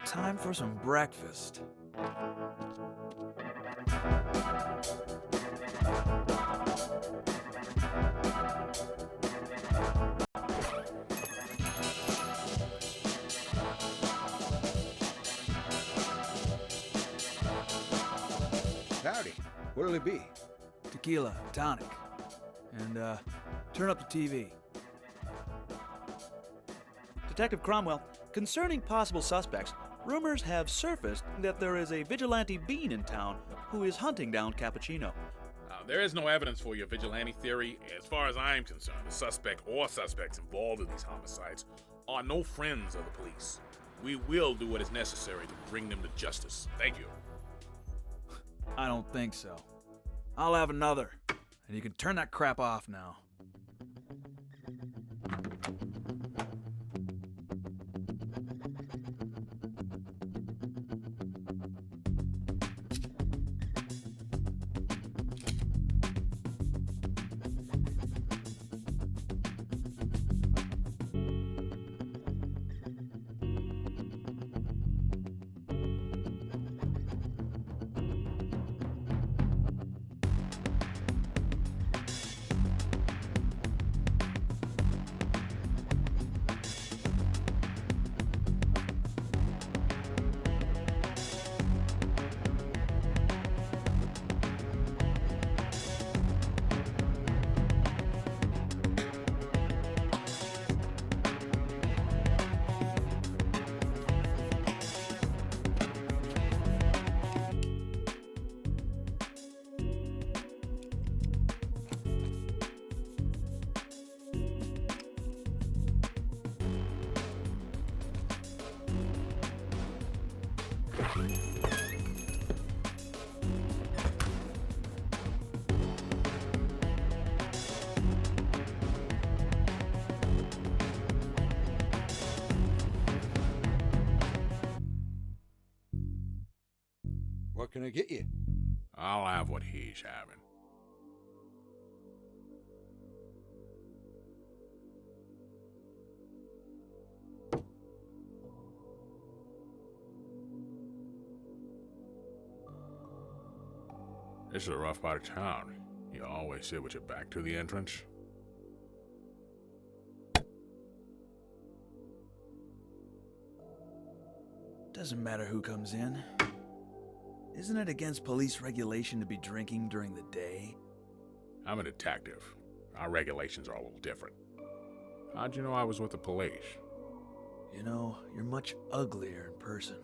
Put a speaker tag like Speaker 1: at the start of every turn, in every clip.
Speaker 1: Time for some breakfast.
Speaker 2: Howdy. What'll it be?
Speaker 1: Tequila, tonic. And, turn up the TV. Detective Cromwell, concerning possible suspects, rumors have surfaced that there is a vigilante bean in town who is hunting down Cappuccino.
Speaker 3: There is no evidence for your vigilante theory. As far as I am concerned, the suspect or suspects involved in these homicides are no friends of the police. We will do what is necessary to bring them to justice. Thank you.
Speaker 1: I don't think so. I'll have another, and you can turn that crap off now.
Speaker 2: What can I get you?
Speaker 3: I'll have what he's having. This is a rough part of town. You always sit with your back to the entrance.
Speaker 1: Doesn't matter who comes in. Isn't it against police regulation to be drinking during the day?
Speaker 3: I'm a detective. Our regulations are a little different. How'd you know I was with the police?
Speaker 1: You know, you're much uglier in person.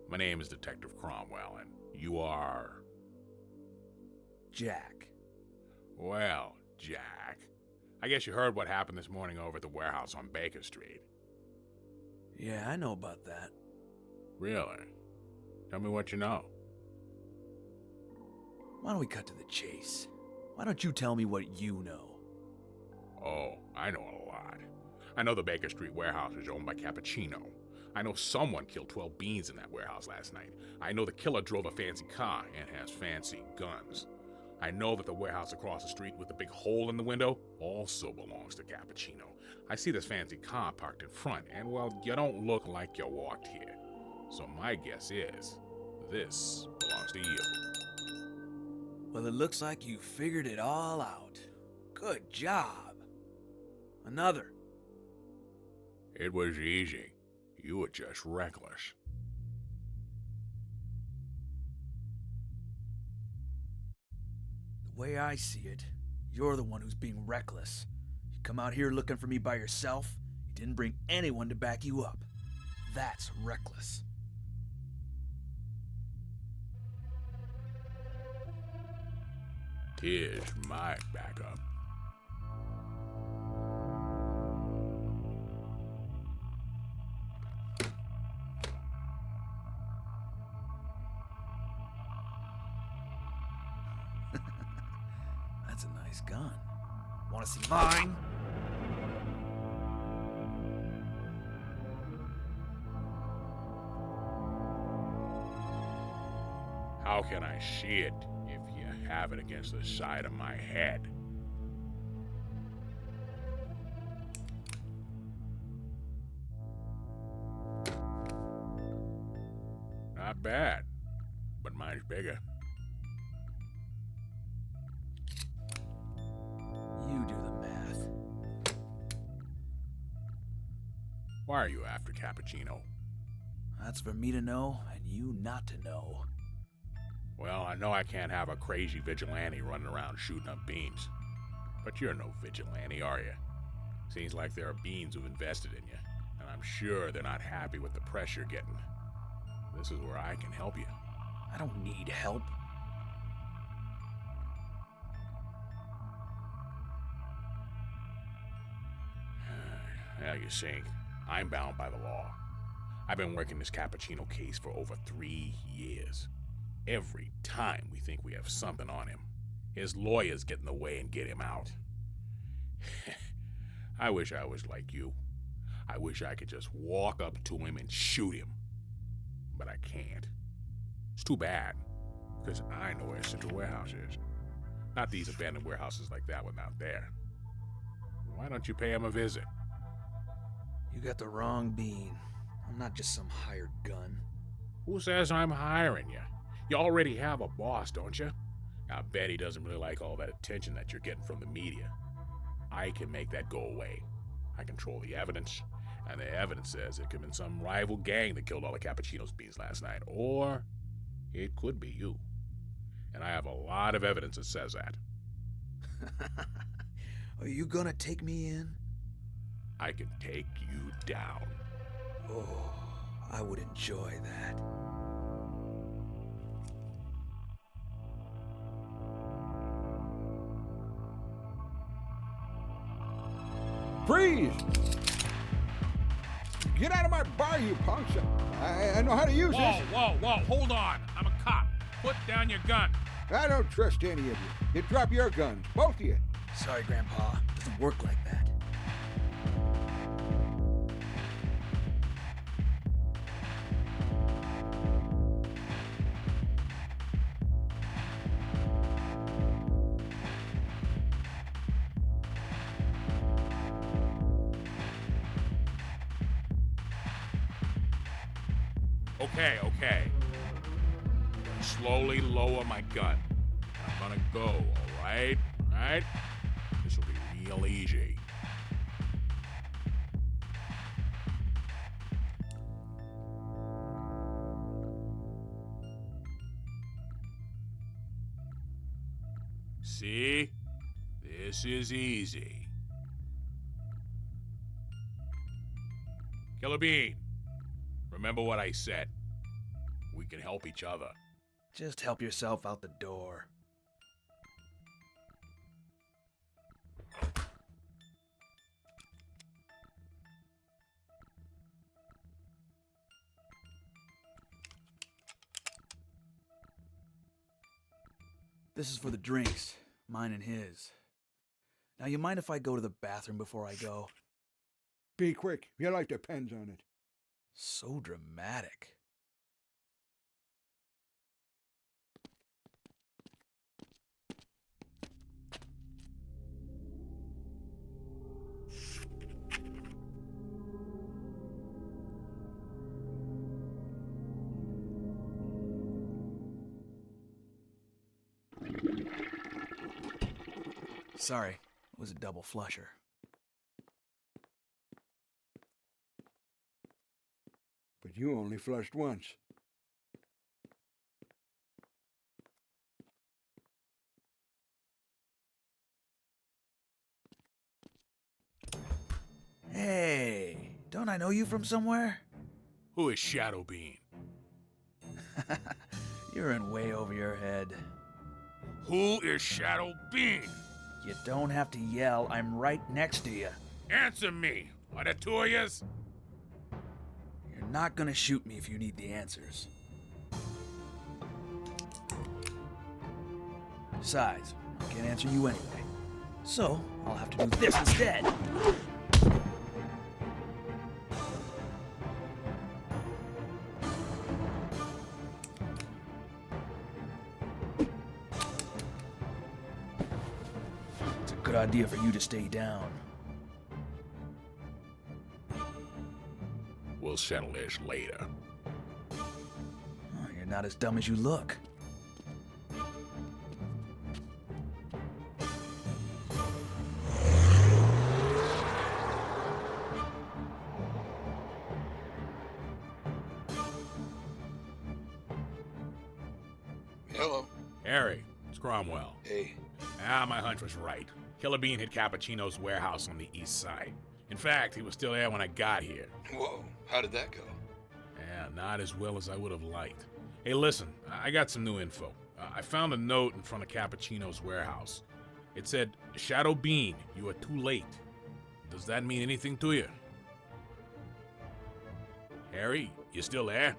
Speaker 3: My name is Detective Cromwell, and you are...
Speaker 1: Jack.
Speaker 3: Well, Jack. I guess you heard what happened this morning over at the warehouse on Baker Street.
Speaker 1: Yeah, I know about that.
Speaker 3: Really? Tell me what you know.
Speaker 1: Why don't we cut to the chase? Why don't you tell me what you know?
Speaker 3: Oh, I know a lot. I know the Baker Street warehouse is owned by Cappuccino. I know someone killed 12 beans in that warehouse last night. I know the killer drove a fancy car and has fancy guns. I know that the warehouse across the street with the big hole in the window also belongs to Cappuccino. I see this fancy car parked in front, and well, you don't look like you walked here. So my guess is, this belongs to you.
Speaker 1: Well, it looks like you figured it all out. Good job. Another.
Speaker 3: It was easy. You were just reckless.
Speaker 1: The way I see it, you're the one who's being reckless. You come out here looking for me by yourself. You didn't bring anyone to back you up. That's reckless.
Speaker 3: Here's my backup.
Speaker 1: That's a nice gun. Want to see mine?
Speaker 3: How can I see it if you have it against the side of my head? Not bad, but mine's bigger.
Speaker 1: You do the math.
Speaker 3: Why are you after Cappuccino?
Speaker 1: That's for me to know and you not to know.
Speaker 3: Well, I know I can't have a crazy vigilante running around shooting up beans. But you're no vigilante, are you? Seems like there are beans who've invested in you, and I'm sure they're not happy with the press you're getting. This is where I can help you.
Speaker 1: I don't need help.
Speaker 3: Now you see, I'm bound by the law. I've been working this Cappuccino case for over 3 years. Every time we think we have something on him, his lawyers get in the way and get him out. I wish I was like you. I wish I could just walk up to him and shoot him. But I can't. It's too bad, because I know where Central Warehouse is. Not these abandoned warehouses like that one out there. Why don't you pay him a visit?
Speaker 1: You got the wrong bean. I'm not just some hired gun.
Speaker 3: Who says I'm hiring you? You already have a boss, don't you? I bet he doesn't really like all that attention that you're getting from the media. I can make that go away. I control the evidence, and the evidence says it could have been some rival gang that killed all the Cappuccino's beans last night, or it could be you. And I have a lot of evidence that says that.
Speaker 1: Are you gonna take me in?
Speaker 3: I can take you down.
Speaker 1: Oh, I would enjoy that.
Speaker 2: Freeze! Get out of my bar, you punks! I know how to use this.
Speaker 3: Whoa, hold on. I'm a cop. Put down your gun.
Speaker 2: I don't trust any of you. You drop your guns, both of you.
Speaker 1: Sorry, Grandpa. Doesn't work like that.
Speaker 3: Okay. I'm gonna slowly lower my gun. I'm gonna go, all right? All right? This will be real easy. See? This is easy. Killer Bean, remember what I said. We can help each other.
Speaker 1: Just help yourself out the door. This is for the drinks, mine and his. Now, you mind if I go to the bathroom before I go?
Speaker 2: Be quick. Your life depends on it.
Speaker 1: So dramatic. Sorry, it was a double flusher.
Speaker 2: But you only flushed once.
Speaker 1: Hey, don't I know you from somewhere?
Speaker 3: Who is Shadow Bean?
Speaker 1: You're in way over your head.
Speaker 3: Who is Shadow Bean?
Speaker 1: You don't have to yell, I'm right next to you.
Speaker 3: Answer me. Are there two of yous?
Speaker 1: You're not gonna shoot me if you need the answers. Besides, I can't answer you anyway. So, I'll have to do this instead. It's a good idea for you to stay down.
Speaker 3: We'll settle this later.
Speaker 1: Oh, You're not as dumb as you look.
Speaker 4: Hello.
Speaker 3: Harry, it's Cromwell.
Speaker 4: Hey.
Speaker 3: My hunch was right. Killer Bean hit Cappuccino's warehouse on the east side. In fact, he was still there when I got here.
Speaker 4: Whoa. How did that go?
Speaker 3: Yeah, not as well as I would have liked. Hey, listen, I got some new info. I found a note in front of Cappuccino's warehouse. It said, Shadow Bean, you are too late. Does that mean anything to you? Harry, you still there?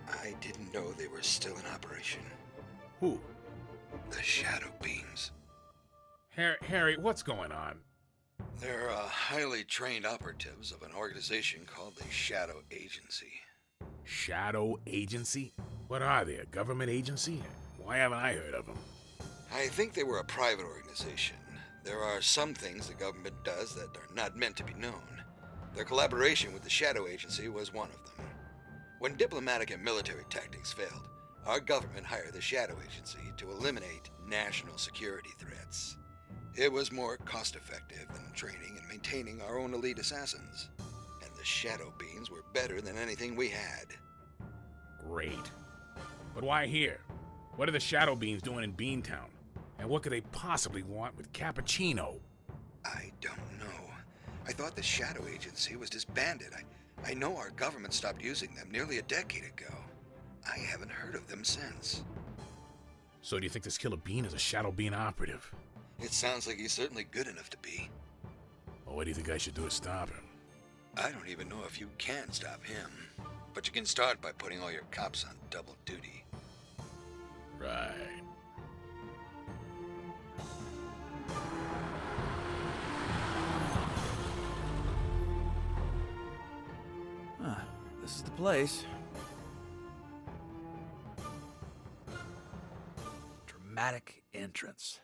Speaker 4: I didn't know they were still in operation.
Speaker 3: Who?
Speaker 4: The Shadow Beans.
Speaker 3: Harry, what's going on?
Speaker 4: They're highly trained operatives of an organization called the Shadow Agency.
Speaker 3: Shadow Agency? What are they, a government agency? Why haven't I heard of them?
Speaker 4: I think they were a private organization. There are some things the government does that are not meant to be known. Their collaboration with the Shadow Agency was one of them. When diplomatic and military tactics failed, our government hired the Shadow Agency to eliminate national security threats. It was more cost-effective than training and maintaining our own elite assassins. And the Shadow Beans were better than anything we had.
Speaker 3: Great. But why here? What are the Shadow Beans doing in Beantown? And what could they possibly want with Cappuccino?
Speaker 4: I don't know. I thought the Shadow Agency was disbanded. I know our government stopped using them nearly a decade ago. I haven't heard of them since.
Speaker 3: So do you think this Killer Bean is a Shadow Bean operative?
Speaker 4: It sounds like he's certainly good enough to be.
Speaker 3: Well, what do you think I should do to stop him?
Speaker 4: I don't even know if you can stop him. But you can start by putting all your cops on double duty.
Speaker 3: Right.
Speaker 1: This is the place. Dramatic entrance.